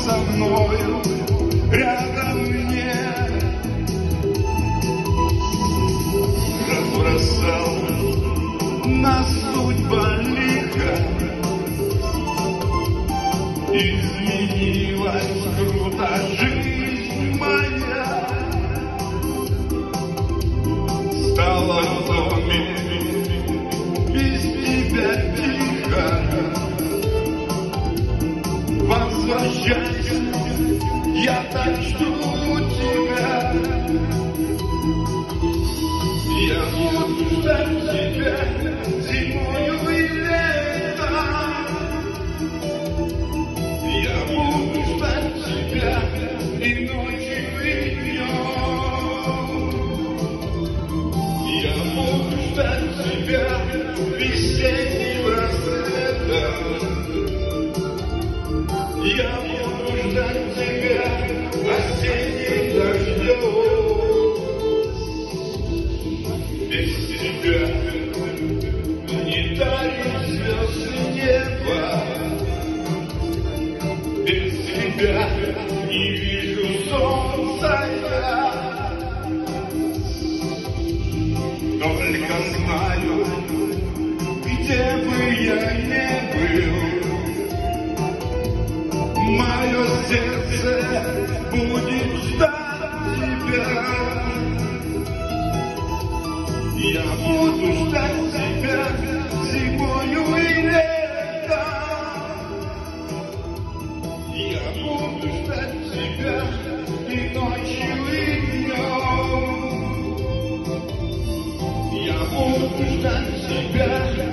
со мною рядом мне, разбросал на судьба лихо, изменилась круто жизнь моя, стала в доме без тебя тихо. Возвращайся, я так жду тебя. Я буду ждать тебя зимою и летом. Я буду ждать тебя и ночью, и днем. Я буду ждать тебя весенним рассветом. Я буду ждать тебя осенним дождем. Без тебя не дарит звезд неба. Без тебя не вижу солнца я. Только знаю, где бы я ни был, мое сердце будет ждать тебя. Я буду ждать тебя зимою и летом. Я буду ждать тебя и ночью, и днем. Я буду ждать тебя.